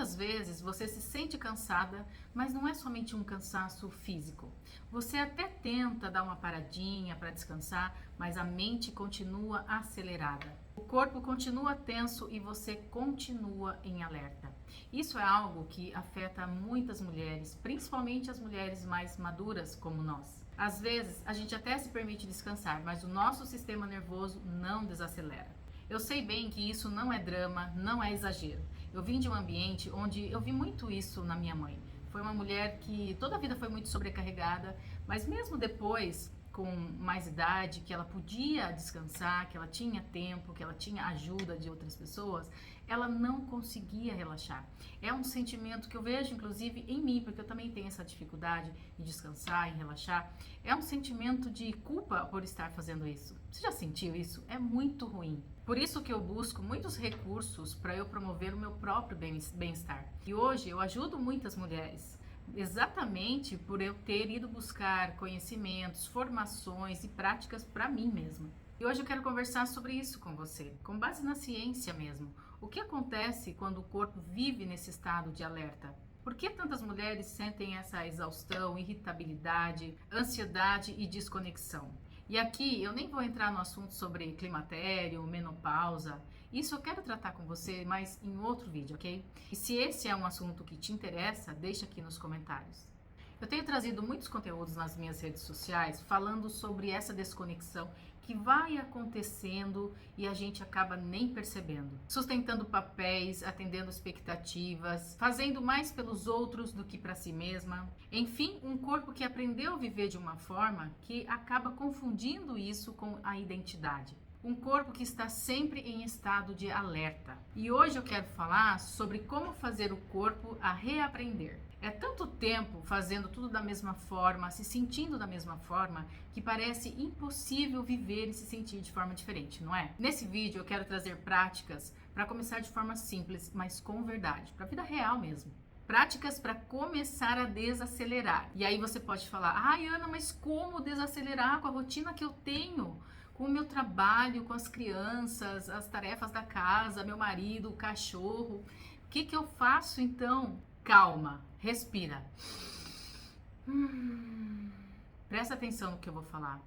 Muitas vezes você se sente cansada, mas não é somente um cansaço físico. Você até tenta dar uma paradinha para descansar, mas a mente continua acelerada. O corpo continua tenso e você continua em alerta. Isso é algo que afeta muitas mulheres, principalmente as mulheres mais maduras como nós. Às vezes, a gente até se permite descansar, mas o nosso sistema nervoso não desacelera. Eu sei bem que isso não é drama, não é exagero. Eu vim de um ambiente onde eu vi muito isso na minha mãe. Foi uma mulher que toda a vida foi muito sobrecarregada, mas mesmo depois, com mais idade, que ela podia descansar, que ela tinha tempo, que ela tinha ajuda de outras pessoas, ela não conseguia relaxar. É um sentimento que eu vejo, inclusive, em mim, porque eu também tenho essa dificuldade em descansar, em relaxar. É um sentimento de culpa por estar fazendo isso. Você já sentiu isso? É muito ruim. Por isso que eu busco muitos recursos para eu promover o meu próprio bem-estar. E hoje eu ajudo muitas mulheres, exatamente por eu ter ido buscar conhecimentos, formações e práticas para mim mesma. E hoje eu quero conversar sobre isso com você, com base na ciência mesmo. O que acontece quando o corpo vive nesse estado de alerta? Por que tantas mulheres sentem essa exaustão, irritabilidade, ansiedade e desconexão? E aqui eu nem vou entrar no assunto sobre climatério, menopausa. Isso eu quero tratar com você, mas em outro vídeo, ok? E se esse é um assunto que te interessa, deixa aqui nos comentários. Eu tenho trazido muitos conteúdos nas minhas redes sociais falando sobre essa desconexão que vai acontecendo e a gente acaba nem percebendo. Sustentando papéis, atendendo expectativas, fazendo mais pelos outros do que para si mesma. Enfim, um corpo que aprendeu a viver de uma forma que acaba confundindo isso com a identidade. Um corpo que está sempre em estado de alerta. E hoje eu quero falar sobre como fazer o corpo a reaprender. É tanto tempo fazendo tudo da mesma forma, se sentindo da mesma forma, que parece impossível viver e se sentir de forma diferente, não é? Nesse vídeo eu quero trazer práticas para começar de forma simples, mas com verdade, para a vida real mesmo. Práticas para começar a desacelerar. E aí você pode falar, ai Ana, mas como desacelerar com a rotina que eu tenho? Com o meu trabalho, com as crianças, as tarefas da casa, meu marido, o cachorro. O que eu faço então? Calma, respira. Presta atenção no que eu vou falar.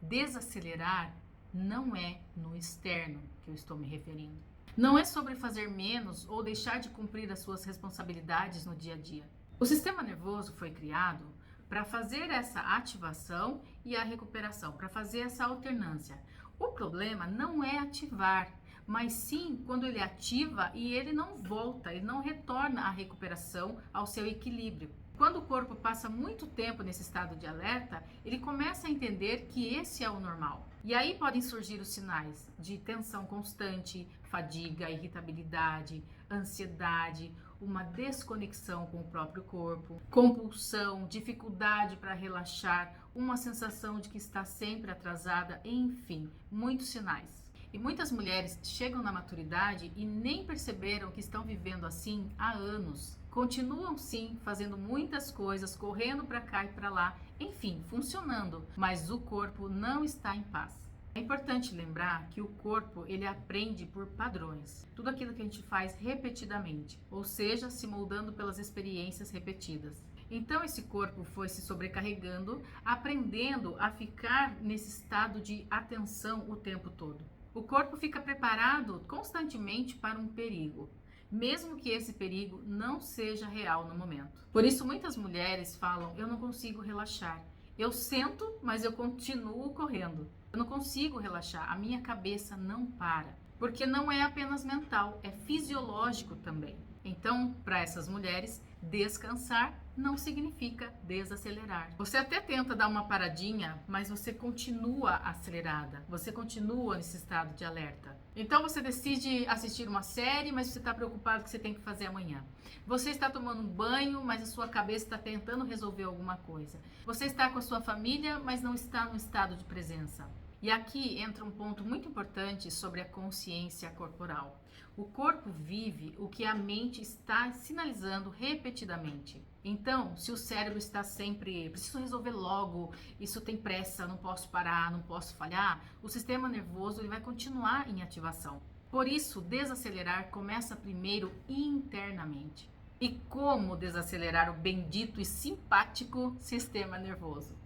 Desacelerar não é no externo que eu estou me referindo. Não é sobre fazer menos ou deixar de cumprir as suas responsabilidades no dia a dia. O sistema nervoso foi criado para fazer essa ativação e a recuperação, para fazer essa alternância. O problema não é ativar, mas sim quando ele ativa e ele não volta, ele não retorna à recuperação, ao seu equilíbrio. Quando o corpo passa muito tempo nesse estado de alerta, ele começa a entender que esse é o normal. E aí podem surgir os sinais de tensão constante, fadiga, irritabilidade, ansiedade, uma desconexão com o próprio corpo, compulsão, dificuldade para relaxar, uma sensação de que está sempre atrasada, enfim, muitos sinais. E muitas mulheres chegam na maturidade e nem perceberam que estão vivendo assim há anos. Continuam sim fazendo muitas coisas, correndo para cá e para lá, enfim, funcionando, mas o corpo não está em paz. É importante lembrar que o corpo ele aprende por padrões, tudo aquilo que a gente faz repetidamente, ou seja, se moldando pelas experiências repetidas. Então esse corpo foi se sobrecarregando, aprendendo a ficar nesse estado de atenção o tempo todo. O corpo fica preparado constantemente para um perigo, mesmo que esse perigo não seja real no momento. Por isso muitas mulheres falam, eu não consigo relaxar. Eu sento, mas eu continuo correndo. Eu não consigo relaxar, a minha cabeça não para. Porque não é apenas mental, é fisiológico também. Então, para essas mulheres, descansar não significa desacelerar. Você até tenta dar uma paradinha, mas você continua acelerada. Você continua nesse estado de alerta. Então você decide assistir uma série, mas você está preocupado que você tem que fazer amanhã. Você está tomando um banho, mas a sua cabeça está tentando resolver alguma coisa. Você está com a sua família, mas não está no estado de presença. E aqui entra um ponto muito importante sobre a consciência corporal. O corpo vive o que a mente está sinalizando repetidamente. Então, se o cérebro está sempre, preciso resolver logo, isso tem pressa, não posso parar, não posso falhar, o sistema nervoso ele vai continuar em ativação. Por isso, desacelerar começa primeiro internamente. e como desacelerar o bendito e simpático sistema nervoso.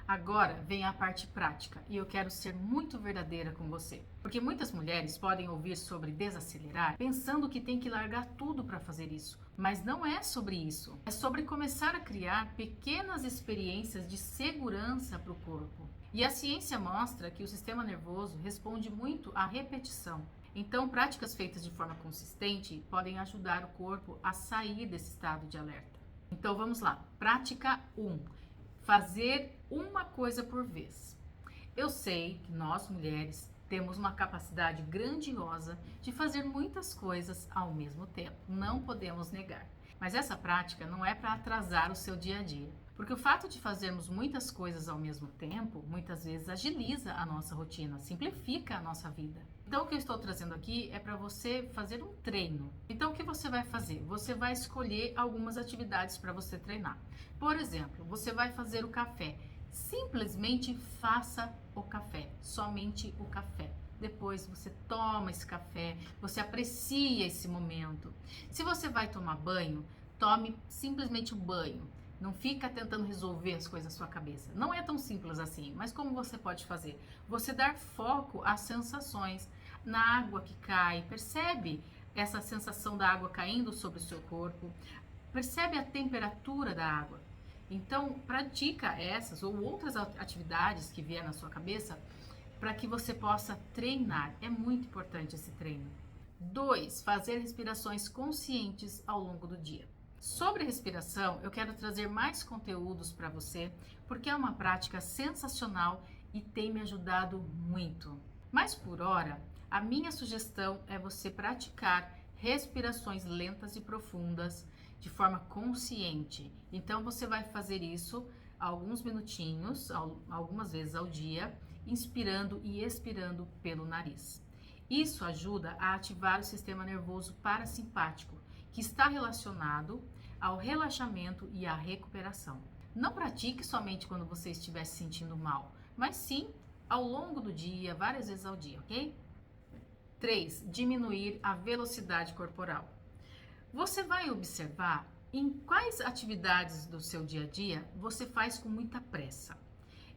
Agora vem a parte prática e eu quero ser muito verdadeira com você. Porque muitas mulheres podem ouvir sobre desacelerar pensando que tem que largar tudo para fazer isso. Mas não é sobre isso. É sobre começar a criar pequenas experiências de segurança para o corpo. E a ciência mostra que o sistema nervoso responde muito à repetição. Então, práticas feitas de forma consistente podem ajudar o corpo a sair desse estado de alerta. Então, vamos lá. Prática 1. Fazer uma coisa por vez. Eu sei que nós mulheres temos uma capacidade grandiosa de fazer muitas coisas ao mesmo tempo, não podemos negar. Mas essa prática não é para atrasar o seu dia a dia, porque o fato de fazermos muitas coisas ao mesmo tempo, muitas vezes agiliza a nossa rotina, simplifica a nossa vida. Então, o que eu estou trazendo aqui é para você fazer um treino. Então, o que você vai fazer? Você vai escolher algumas atividades para você treinar. Por exemplo, você vai fazer o café. Simplesmente faça o café, somente o café. Depois você toma esse café, você aprecia esse momento. Se você vai tomar banho, tome simplesmente o banho. Não fica tentando resolver as coisas na sua cabeça. Não é tão simples assim, mas como você pode fazer? Você dar foco às sensações, na água que cai. Percebe essa sensação da água caindo sobre o seu corpo? Percebe a temperatura da água? Então, pratica essas ou outras atividades que vier na sua cabeça para que você possa treinar. É muito importante esse treino. 2. Fazer respirações conscientes ao longo do dia. Sobre respiração, eu quero trazer mais conteúdos para você, porque é uma prática sensacional e tem me ajudado muito. Mas por hora, a minha sugestão é você praticar respirações lentas e profundas de forma consciente. Então você vai fazer isso alguns minutinhos, algumas vezes ao dia, inspirando e expirando pelo nariz. Isso ajuda a ativar o sistema nervoso parasimpático, que está relacionado ao relaxamento e à recuperação. Não pratique somente quando você estiver se sentindo mal, mas sim ao longo do dia, várias vezes ao dia, ok? 3. Diminuir a velocidade corporal. Você vai observar em quais atividades do seu dia a dia você faz com muita pressa.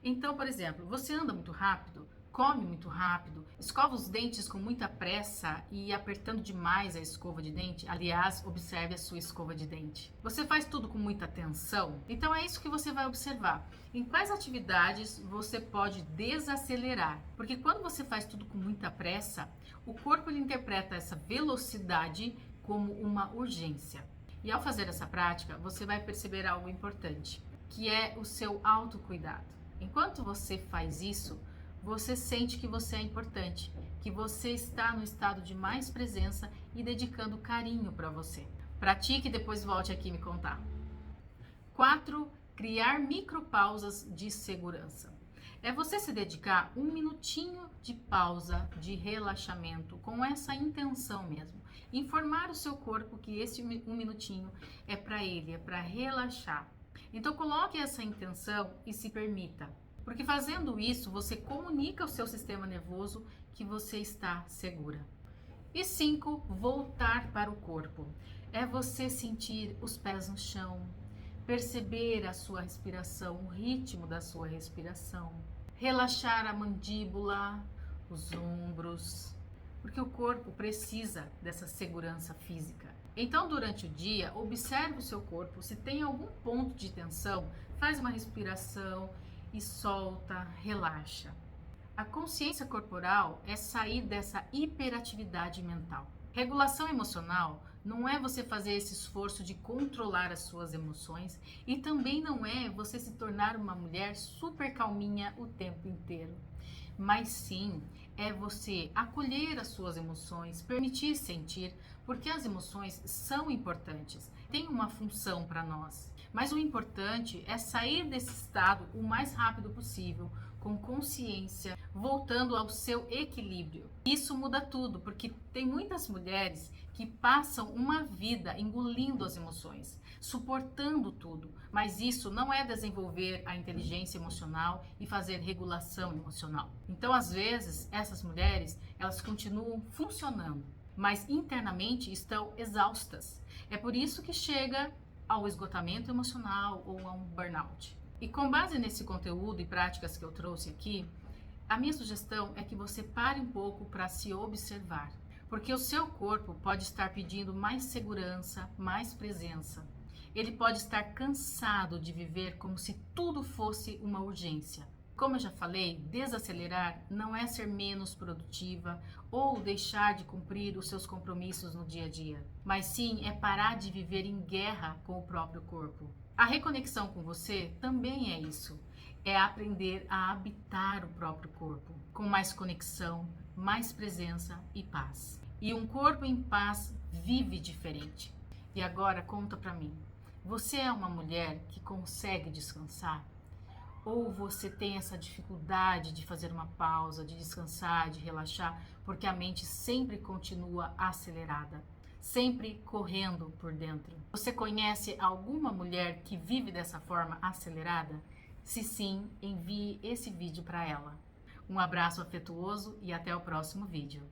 Então, por exemplo, você anda muito rápido, come muito rápido, escova os dentes com muita pressa e apertando demais a escova de dente. Aliás, observe a sua escova de dente. Você faz tudo com muita atenção? Então é isso que você vai observar. Em quais atividades você pode desacelerar? Porque quando você faz tudo com muita pressa, o corpo ele interpreta essa velocidade como uma urgência. E ao fazer essa prática, você vai perceber algo importante, que é o seu autocuidado. Enquanto você faz isso, você sente que você é importante, que você está no estado de mais presença e dedicando carinho para você. Pratique e depois volte aqui me contar. 4. Criar micropausas de segurança. É você se dedicar um minutinho de pausa, de relaxamento, com essa intenção mesmo. Informar o seu corpo que esse um minutinho é para ele, é para relaxar. Então coloque essa intenção e se permita. Porque fazendo isso, você comunica ao seu sistema nervoso que você está segura. E 5, voltar para o corpo. É você sentir os pés no chão, perceber a sua respiração, o ritmo da sua respiração, relaxar a mandíbula, os ombros, porque o corpo precisa dessa segurança física. Então, durante o dia, observe o seu corpo, se tem algum ponto de tensão, faz uma respiração e solta, relaxa. A consciência corporal é sair dessa hiperatividade mental. Regulação emocional não é você fazer esse esforço de controlar as suas emoções e também não é você se tornar uma mulher super calminha o tempo inteiro. Mas sim, é você acolher as suas emoções, permitir sentir, porque as emoções são importantes, têm uma função para nós. Mas o importante é sair desse estado o mais rápido possível, com consciência, voltando ao seu equilíbrio. Isso muda tudo, porque tem muitas mulheres que passam uma vida engolindo as emoções, suportando tudo, mas isso não é desenvolver a inteligência emocional e fazer regulação emocional. Então, às vezes, essas mulheres, elas continuam funcionando, mas internamente estão exaustas. É por isso que chega ao esgotamento emocional ou a um burnout. E com base nesse conteúdo e práticas que eu trouxe aqui, a minha sugestão é que você pare um pouco para se observar, porque o seu corpo pode estar pedindo mais segurança, mais presença. Ele pode estar cansado de viver como se tudo fosse uma urgência. Como eu já falei, desacelerar não é ser menos produtiva ou deixar de cumprir os seus compromissos no dia a dia, mas sim é parar de viver em guerra com o próprio corpo. A reconexão com você também é isso, é aprender a habitar o próprio corpo, com mais conexão, mais presença e paz. E um corpo em paz vive diferente. E agora conta pra mim, você é uma mulher que consegue descansar? Ou você tem essa dificuldade de fazer uma pausa, de descansar, de relaxar, porque a mente sempre continua acelerada, sempre correndo por dentro? Você conhece alguma mulher que vive dessa forma acelerada? Se sim, envie esse vídeo para ela. Um abraço afetuoso e até o próximo vídeo.